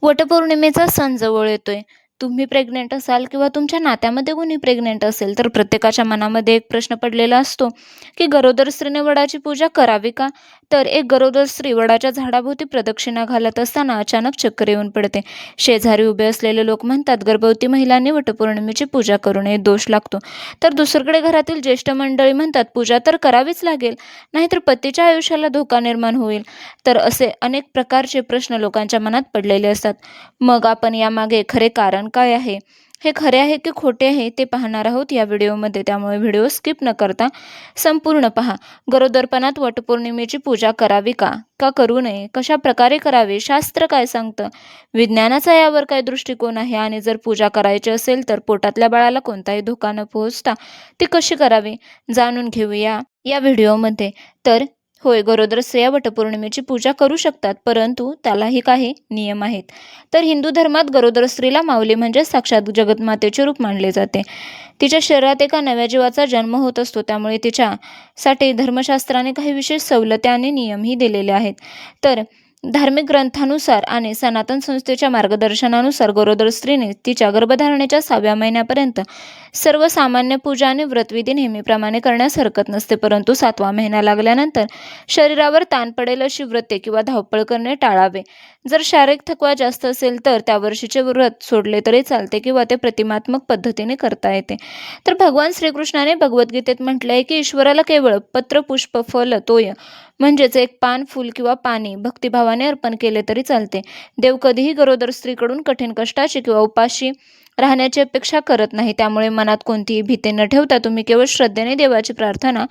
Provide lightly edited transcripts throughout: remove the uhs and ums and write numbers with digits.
वटपौर्णिमेचा सण जवळ येतोय. तुम्ही प्रेग्नंट असाल किंवा तुमच्या नात्यामध्ये कोणी प्रेग्नंट असेल, तर प्रत्येकाच्या मनामध्ये एक प्रश्न पडलेला असतो, की गरोदर स्त्रीने वडाची पूजा करावी का? तर एक गरोदर स्त्री वडाच्या झाडाभोवती प्रदक्षिणा घालत असताना अचानक चक्कर येऊन पडते. शेजारी उभे असलेले लोक म्हणतात, गर्भवती महिलांनी वटपौर्णिमेची पूजा करू नये, दोष लागतो. तर दुसरीकडे घरातील ज्येष्ठ मंडळी म्हणतात, पूजा तर करावीच लागेल, नाहीतर पतीच्या आयुष्याला धोका निर्माण होईल. तर असे अनेक प्रकारचे प्रश्न लोकांच्या मनात पडलेले असतात. मग आपण यामागे खरे कारण काय आहे, हे खरे आहे की खोटे आहे, ते पाहणार आहोत या व्हिडिओमध्ये. त्यामुळे व्हिडिओ स्किप न करता संपूर्ण पहा. गरोदरपणात वटपौर्णिमेची पूजा करावी का का करू नये, कशा प्रकारे करावी, शास्त्र काय सांगतं, विज्ञानाचा यावर काय दृष्टिकोन आहे, आणि जर पूजा करायची असेल तर पोटातल्या बाळाला कोणताही धोका न पोहोचता ती कशी करावी, जाणून घेऊया या व्हिडिओमध्ये. तर होय, गरोदर स्त्रिया वटपौर्णिमेची पूजा करू शकतात, परंतु त्यालाही काही नियम आहेत. तर हिंदू धर्मात गरोदर स्त्रीला माऊली म्हणजे साक्षात जगन्मातेचे रूप मानले जाते. तिच्या शरीरात एका नव्या जीवाचा जन्म होत असतो, त्यामुळे तिच्यासाठी धर्मशास्त्राने काही विशेष सवलती आणि नियमही दिलेले आहेत. तर धार्मिक ग्रंथानुसार आणि सनातन संस्थेच्या मार्गदर्शनानुसार गरोदर स्त्रीने तिच्या गर्भधारणेच्या 6व्या महिन्यापर्यंत सर्व सामान्य पूजा आणि व्रतविधी नेहमीप्रमाणे करण्यास हरकत नसते. परंतु 7वा महिना लागल्यानंतर शरीरावर ताण पडेल अशी व्रते किंवा धावपळ करणे टाळावे. जर शारीरिक थकवा जास्त असेल तर त्या वर्षीचे व्रत सोडले तरी चालते किंवा ते प्रतिमात्मक पद्धतीने करता येते. तर भगवान श्रीकृष्णाने भगवद्गीतेत म्हटले आहे की ईश्वराला केवळ पत्र, पुष्प, फल, तोय म्हणजेच एक पान, फूल किंवा पाणी भक्तिभावाने अर्पण केले तरी चालते. देव कधीही गरोदर स्त्रीकडून कठीण कष्टाची किंवा उपाशी राहण्याची अपेक्षा करत नाही. त्यामुळे मनात कोणतीही भीती न ठेवता तुम्ही केवळ श्रद्धेने देवाची प्रार्थना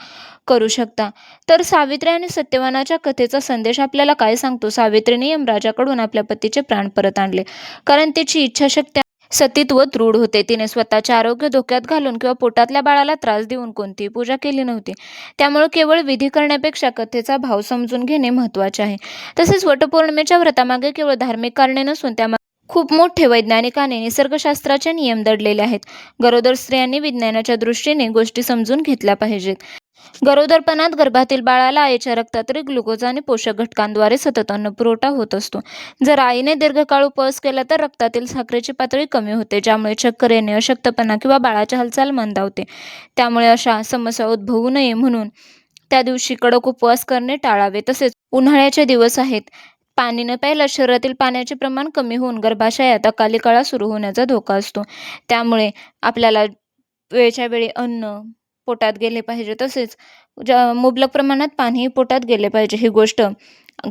करू शकता. तर सावित्री आणि सत्यवानाच्या कथेचा संदेश आपल्याला काय सांगतो? सावित्रीने यमराजाकडून आपल्या पतीचे प्राण परत आणले, कारण तिची इच्छाशक्ती सतीत्व दृढ होते. तिने स्वतःचे आरोग्य धोक्यात घालून किंवा पोटातल्या बाळाला त्रास देऊन कोणतीही पूजा केली नव्हती. त्यामुळे केवळ विधी करण्यापेक्षा कथेचा भाव समजून घेणे महत्त्वाचे आहे. तसेच वटपौर्णिमेच्या व्रतामागे केवळ धार्मिक कारणे नसून त्यामागे खूप मोठे वैज्ञानिक आणि निसर्गशास्त्राचे नियम दडलेले आहेत. गरोदर स्त्रियांनी विज्ञानाच्या दृष्टीने गोष्टी समजून घेतल्या पाहिजेत. गरोदरपणात गर्भातील बाळाला आईच्या रक्तातील ग्लुकोज आणि पोषक घटकांद्वारे सतत अन्नपुरवठा होत असतो. जर आईने दीर्घकाळ उपवास केला तर रक्तातील साखरेची पातळी कमी होते, ज्यामुळे चक्कर येणे, अशक्तपणा किंवा बाळाची हालचाल मंदावते. त्यामुळे अशा समस्या उद्भवू नये म्हणून त्या दिवशी कडक उपवास करणे टाळावे. तसेच उन्हाळ्याचे दिवस आहेत, पाणी न प्यायला शरीरातील पाण्याचे प्रमाण कमी होऊन गर्भाशयात अकाली काळा सुरू होण्याचा धोका असतो. त्यामुळे आपल्याला वेळच्या वेळी अन्न पोटात गेले पाहिजे. तसेच मुबलक प्रमाणात पाणीही पोटात गेले पाहिजे. ही गोष्ट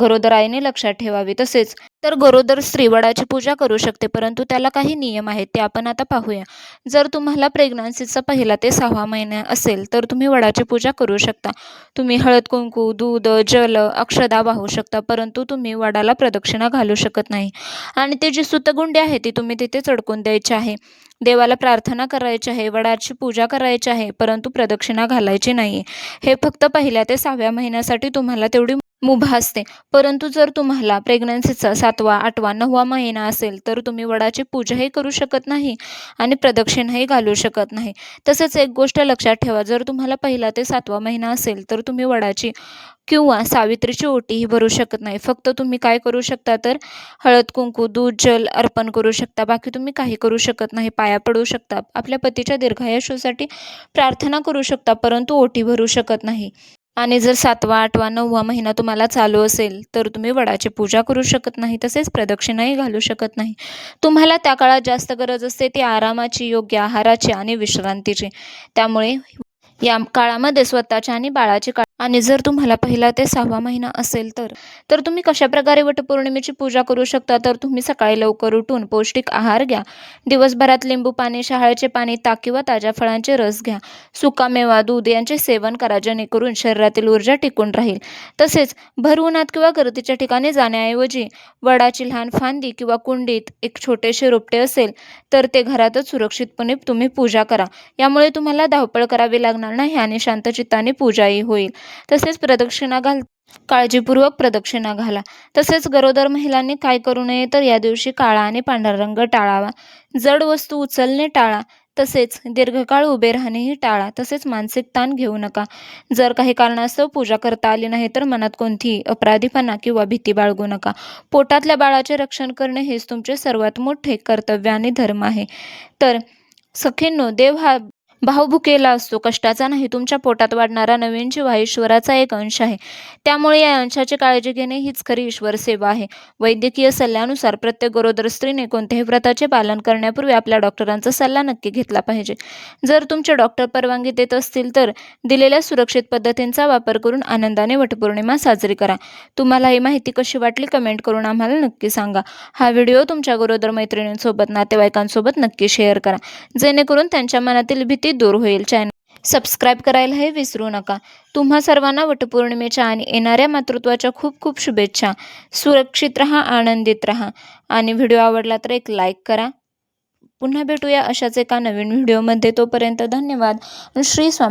गरोदर आईने लक्षात ठेवावी. तसेच तर गरोदर स्त्री वडाची पूजा करू शकते, परंतु त्याला काही नियम आहेत, ते आपण आता पाहूया. जर तुम्हाला प्रेग्नन्सीचा 1ला ते 6वा महिना असेल तर तुम्ही वडाची पूजा करू शकता. तुम्ही हळद, कुंकू, दूध, जल, अक्षदा वाहू शकता, परंतु तुम्ही वडाला प्रदक्षिणा घालू शकत नाही. आणि ती जी सुतगुंडी आहे ती तुम्ही तिथे चढकून द्यायची आहे. देवाला प्रार्थना करायची आहे, वडाची पूजा करायची आहे, परंतु प्रदक्षिणा घालायची नाही. हे फक्त 1ल्या ते 6व्या महिन्यासाठी तुम्हाला तेवढी मुभा असते. परंतु जर तुम्हाला प्रेग्नन्सीचा 7वा, 8वा, 9वा महिना असेल तर तुम्ही वडाची पूजाही करू शकत नाही आणि प्रदक्षिणाही घालू शकत नाही. तसंच एक गोष्ट लक्षात ठेवा, जर तुम्हाला 1ला ते 7वा महिना असेल तर तुम्ही वडाची किंवा सावित्रीची ओटीही भरू शकत नाही. फक्त तुम्ही काय करू शकता, तर हळद, कुंकू, दूध, जल अर्पण करू शकता. बाकी तुम्ही काही करू शकत नाही. पाया पडू शकता, आपल्या पतीच्या दीर्घायुष्यासाठी प्रार्थना करू शकता, परंतु ओटी भरू शकत नाही. आणि जर 7वा, 8वा, 9वा महिना तुम्हाला चालू असेल तर तुम्ही वडाची पूजा करू शकत नाही, तसेच प्रदक्षिणाही घालू शकत नाही. तुम्हाला त्या काळात जास्त गरज असते ती आरामाची, योग्य आहाराची आणि विश्रांतीची. त्यामुळे या काळामध्ये स्वतःच्या आणि बाळाची आणि जर तुम्हाला 1ला ते 6वा महिना असेल तर तुम्ही कशाप्रकारे वटपौर्णिमेची पूजा करू शकता, तर तुम्ही सकाळी लवकर उठून पौष्टिक आहार घ्या. दिवसभरात लिंबू पाणी, शहाळ्याचे पाणी, ताक किंवा ताज्या फळांचे रस घ्या. सुकामेवा, दूध यांचे सेवन करा, जेणेकरून शरीरातील ऊर्जा टिकून राहील. तसेच भर उन्हात किंवा गर्दीच्या ठिकाणी जाण्याऐवजी वडाची लहान फांदी किंवा कुंडीत एक छोटेसे रोपटे असेल तर ते घरातच सुरक्षितपणे तुम्ही पूजा करा. यामुळे तुम्हाला धावपळ करावी लागणार नाही आणि शांतचित्ताने पूजाही होईल. तसेच काळजीपूर्वक प्रदक्षिणा घाला. तसेच गरोदर महिलांनी काय करू नये, तर या दिवशी काळा आणि पांढरा रंग टाळावा. जड वस्तू उचलणे टाळा. तसेच दीर्घकाळ उभे राहणेही टाळा. तसेच मानसिक ताण घेऊ नका. जर काही कारणास्तव पूजा करता आली नाही तर मनात कोणतीही अपराधीपणा किंवा भीती बाळगू नका. पोटातल्या बाळाचे रक्षण करणे हेच तुमचे सर्वात मोठे कर्तव्य आणि धर्म आहे. तर सखींनो, देव हा भावभुकेला असतो, कष्टाचा नाही. तुमच्या पोटात वाढणारा नवीन जीव हा ईश्वराचा एक अंश आहे. त्यामुळे या अंशाची काळजी घेणे हीच खरी ईश्वर सेवा आहे. वैद्यकीय सल्ल्यानुसार प्रत्येक गरोदर स्त्रीने कोणत्याही व्रताचे पालन करण्यापूर्वी आपल्या डॉक्टरांचा सल्ला नक्की घेतला पाहिजे. जर तुमचे डॉक्टर परवानगी देत असतील तर दिलेल्या सुरक्षित पद्धतींचा वापर करून आनंदाने वटपौर्णिमा साजरी करा. तुम्हाला ही माहिती कशी वाटली कमेंट करून आम्हाला नक्की सांगा. हा व्हिडिओ तुमच्या गरोदर मैत्रिणींसोबत, नातेवाईकांसोबत नक्की शेअर करा, जेणेकरून त्यांच्या मनातील भीती दूर होईल. चॅनल सबस्क्राईब करायलाही विसरू नका. तुम्हा सर्वांना वटपौर्णिमेच्या आणि येणाऱ्या मातृत्वाच्या खूप खूप शुभेच्छा. सुरक्षित राहा, आनंदित राहा आणि व्हिडिओ आवडला तर एक लाईक करा. पुन्हा भेटूया अशाच एका नवीन व्हिडिओमध्ये. तोपर्यंत धन्यवाद. श्री स्वामी